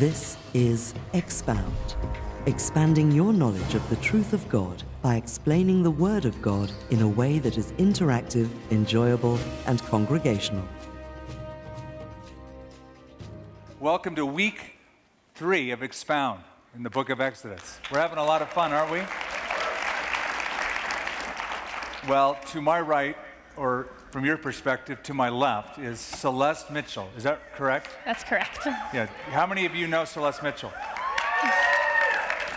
This is Expound, expanding your knowledge of the truth of God by explaining the Word of God in a way that is interactive, enjoyable, and congregational. Welcome to week 3 of Expound in the book of Exodus. We're having a lot of fun, aren't we? Well, to my right, or from your perspective, to my left, is Celeste Mitchell. Is that correct? That's correct. Yeah. How many of you know Celeste Mitchell?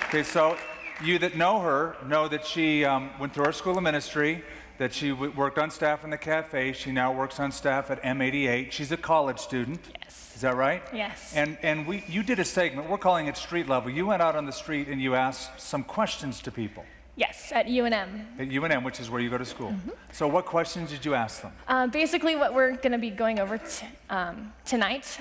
Okay, so you that know her know that she went through our school of ministry, that she worked on staff in the cafe. She now works on staff at M88. She's a college student. Yes. Is that right? Yes. And you did a segment, we're calling it Street Level. You went out on the street and you asked some questions to people. Yes, at UNM. At UNM, which is where you go to school. Mm-hmm. So what questions did you ask them? Basically what we're going to be going over tonight,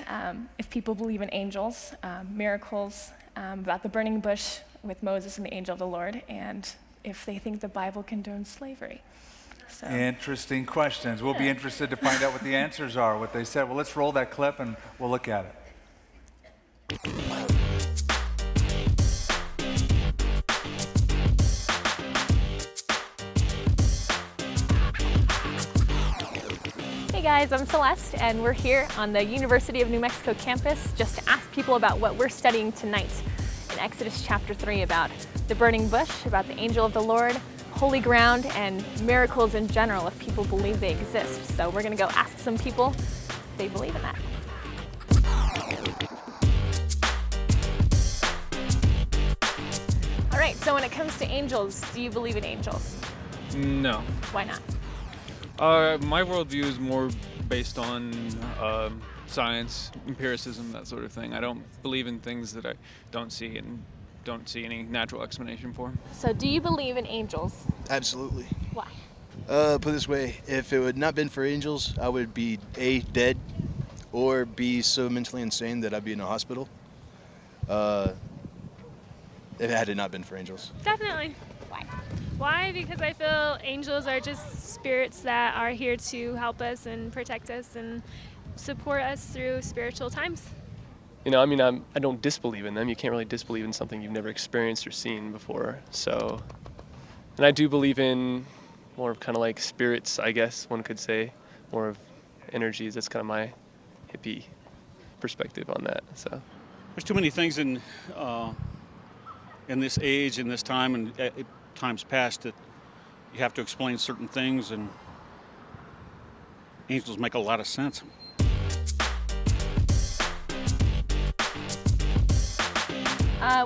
if people believe in angels, miracles, about the burning bush with Moses and the angel of the Lord, and if they think the Bible condones slavery. So. Interesting questions. We'll be interested to find out what the answers are, what they said. Well, let's roll that clip and we'll look at it. Hey guys, I'm Celeste, and we're here on the University of New Mexico campus just to ask people about what we're studying tonight in Exodus chapter 3 about the burning bush, about the angel of the Lord, holy ground, and miracles in general if people believe they exist. So we're going to go ask some people if they believe in that. All right, so when it comes to angels, do you believe in angels? No. Why not? My worldview is more based on science, empiricism, that sort of thing. I don't believe in things that I don't see and don't see any natural explanation for. So do you believe in angels? Absolutely. Why? Put it this way, if it would not been for angels, I would be A, dead, or B, so mentally insane that I'd be in a hospital. If it had not been for angels. Definitely. Why? Why? Because I feel angels are just spirits that are here to help us and protect us and support us through spiritual times. You know, I mean, I don't disbelieve in them. You can't really disbelieve in something you've never experienced or seen before. So, and I do believe in more of kind of like spirits, I guess one could say, more of energies. That's kind of my hippie perspective on that. So, there's too many things in this age, in this time, and times past that you have to explain certain things, and angels make a lot of sense.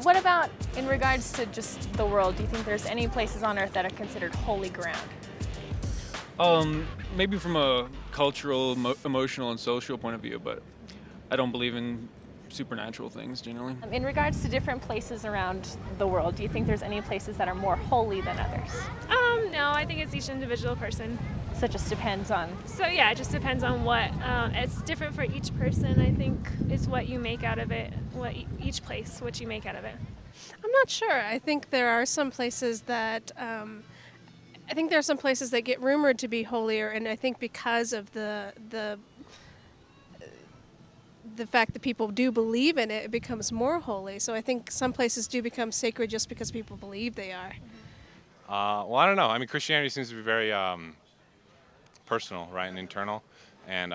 What about in regards to just the world? Do you think there's any places on earth that are considered holy ground? Maybe from a cultural, emotional, and social point of view, but I don't believe in supernatural things generally. In regards to different places around the world, do you think there's any places that are more holy than others? No, I think it's each individual person. So it just depends on... So yeah, it just depends on what, it's different for each person. I think it's what you make out of it, each place, what you make out of it. I'm not sure. I think there are some places that get rumored to be holier, and I think because of the fact that people do believe in it, it becomes more holy. So I think some places do become sacred just because people believe they are. Well, I don't know. I mean, Christianity seems to be very personal, right, and internal. And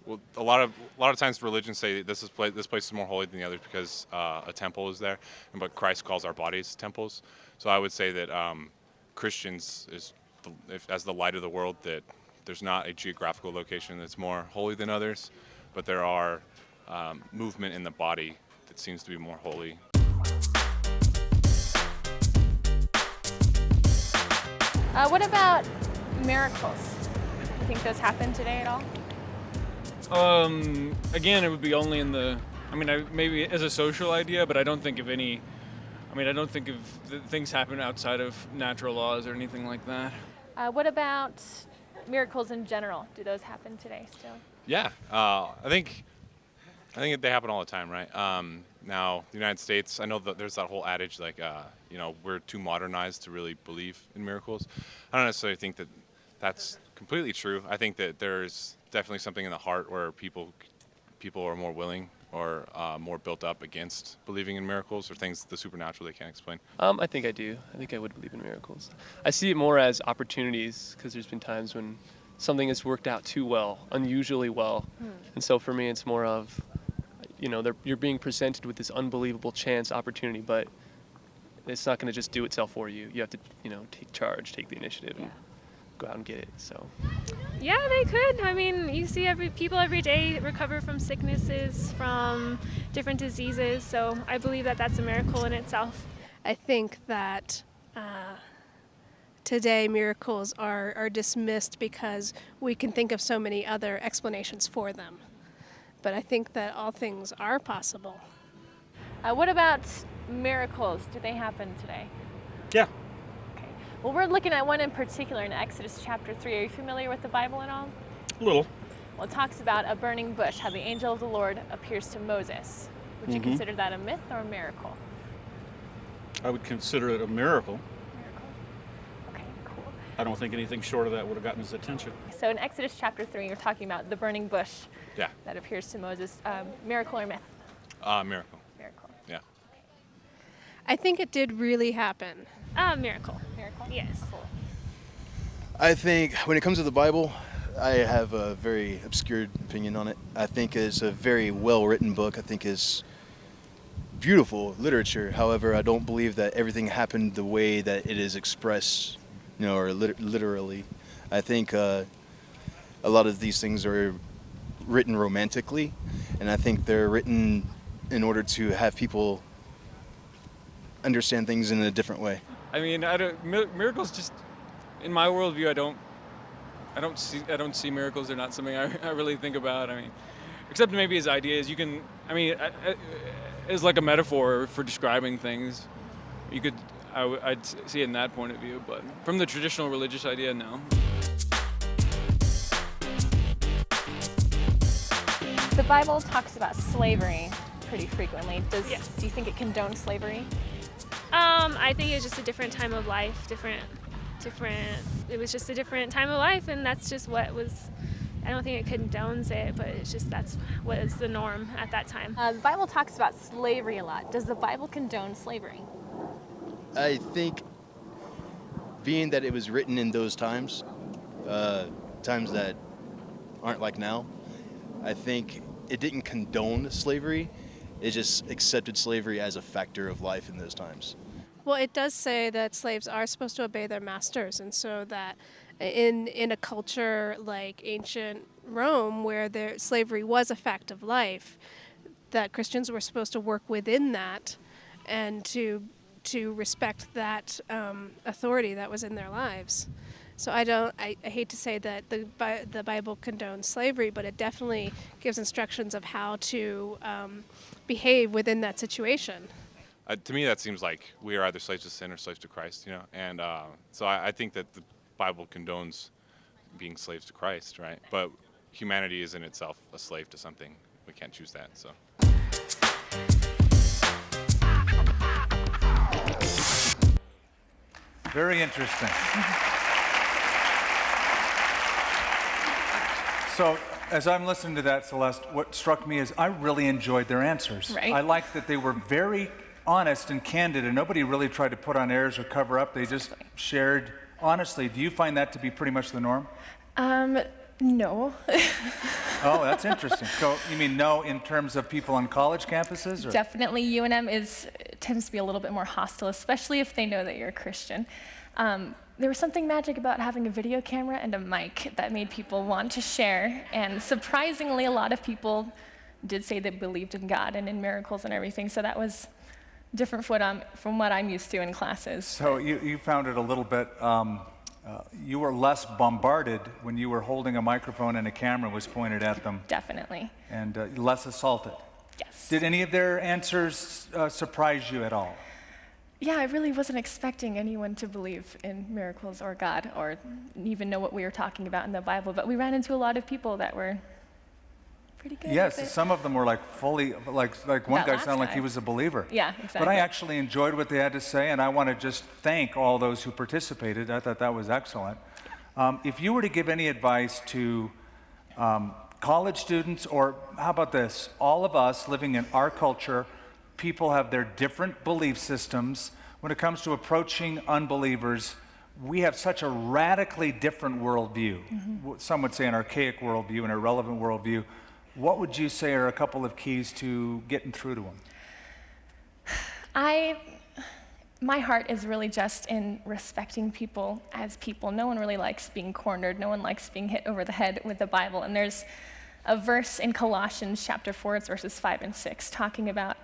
well, a lot of times religions say this place is more holy than the others because a temple is there, but Christ calls our bodies temples. So I would say that Christians as the light of the world, that there's not a geographical location that's more holy than others, but there are movement in the body that seems to be more holy. What about miracles? Do you think those happen today at all? Again, it would be only in the, maybe as a social idea, but I don't think of any, I don't think of things happen outside of natural laws or anything like that. What about miracles in general? Do those happen today still? Yeah, I think they happen all the time, right? Now, the United States, I know that there's that whole adage like, we're too modernized to really believe in miracles. I don't necessarily think that that's completely true. I think that there's definitely something in the heart where people are more willing or more built up against believing in miracles or things, the supernatural they can't explain? I think I do. I think I would believe in miracles. I see it more as opportunities, because there's been times when something has worked out too well, unusually well. And so for me, it's more of, you're being presented with this unbelievable chance opportunity, but it's not going to just do itself for you. You have to, take charge, take the initiative, and go out and get it. So. Yeah, they could. I mean, you see people every day recover from sicknesses, from different diseases. So I believe that that's a miracle in itself. I think that today miracles are dismissed because we can think of so many other explanations for them. But I think that all things are possible. What about miracles? Do they happen today? Yeah. Okay. Well, we're looking at one in particular in Exodus chapter 3. Are you familiar with the Bible at all? A little. Well, it talks about a burning bush, how the angel of the Lord appears to Moses. Would you consider that a myth or a miracle? I would consider it a miracle. Miracle. Okay, cool. I don't think anything short of that would have gotten his attention. So in Exodus chapter 3, you're talking about the burning bush Yeah. that appears to Moses. Miracle or myth? Miracle. Miracle. Yeah. I think it did really happen. Miracle. Miracle? Yes. Cool. I think when it comes to the Bible, I have a very obscured opinion on it. I think it's a very well-written book. I think it's beautiful literature. However, I don't believe that everything happened the way that it is expressed, or literally. I think a lot of these things are written romantically, and I think they're written in order to have people understand things in a different way. I mean, miracles just, in my worldview, I don't see miracles. They're not something I really think about. I mean, except maybe as ideas. You can, as like a metaphor for describing things. I'd see it in that point of view, but from the traditional religious idea, no. The Bible talks about slavery pretty frequently. Yes. Do you think it condones slavery? I think it's just a different time of life, different. It was just a different time of life, and that's just what was. I don't think it condones it, but it's just that's what is the norm at that time. The Bible talks about slavery a lot. Does the Bible condone slavery? I think being that it was written in those times, times that aren't like now, I think it didn't condone slavery. It just accepted slavery as a factor of life in those times. Well, it does say that slaves are supposed to obey their masters, and so that in a culture like ancient Rome, where slavery was a fact of life, that Christians were supposed to work within that and to respect that authority that was in their lives. So I hate to say that the Bible condones slavery, but it definitely gives instructions of how to behave within that situation. To me, that seems like we are either slaves to sin or slaves to Christ, And so I think that the Bible condones being slaves to Christ, right? But humanity is in itself a slave to something. We can't choose that, so. Very interesting. So, as I'm listening to that, Celeste, what struck me is I really enjoyed their answers. Right. I liked that they were very honest and candid, and nobody really tried to put on airs or cover up. They just shared honestly. Do you find that to be pretty much the norm? No. Oh, that's interesting. So you mean no in terms of people on college campuses? Or? Definitely UNM tends to be a little bit more hostile, especially if they know that you're a Christian. There was something magic about having a video camera and a mic that made people want to share, and surprisingly, a lot of people did say they believed in God and in miracles and everything, so that was different from what I'm used to in classes. So you found it a little bit, you were less bombarded when you were holding a microphone and a camera was pointed at them. Definitely. And less assaulted. Yes. Did any of their answers surprise you at all? Yeah, I really wasn't expecting anyone to believe in miracles or God or even know what we were talking about in the Bible, but we ran into a lot of people that were pretty good. Yes, some of them were like fully, like one That guy last sounded like guy. he was a believer. Yeah, exactly. But I actually enjoyed what they had to say, and I want to just thank all those who participated. I thought that was excellent. If you were to give any advice to college students, or how about this? All of us living in our culture, people have their different belief systems. When it comes to approaching unbelievers, we have such a radically different worldview. Some would say an archaic worldview, an irrelevant worldview. What would you say are a couple of keys to getting through to them? My heart is really just in respecting people as people. No one really likes being cornered. No one likes being hit over the head with the Bible. And there's a verse in Colossians chapter 4, it's verses 5 and 6, talking about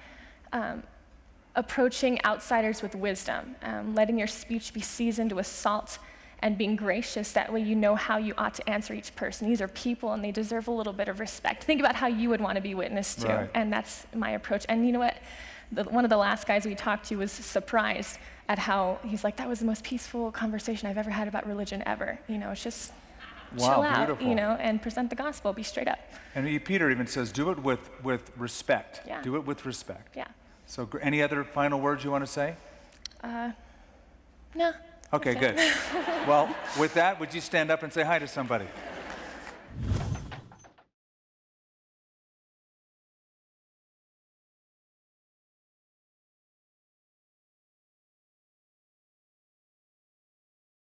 approaching outsiders with wisdom, letting your speech be seasoned with salt, and being gracious. That way you know how you ought to answer each person. These are people, and they deserve a little bit of respect. Think about how you would want to be witnessed to, Right. and that's my approach. And you know what? One of the last guys we talked to was surprised at how, he's like, that was the most peaceful conversation I've ever had about religion ever. You know, it's just chill out, beautiful. you know, and present the gospel, be straight up. And Peter even says, do it with respect. Yeah. Do it with respect. Yeah. So any other final words you want to say? No. Okay, good. Well, with that, would you stand up and say hi to somebody?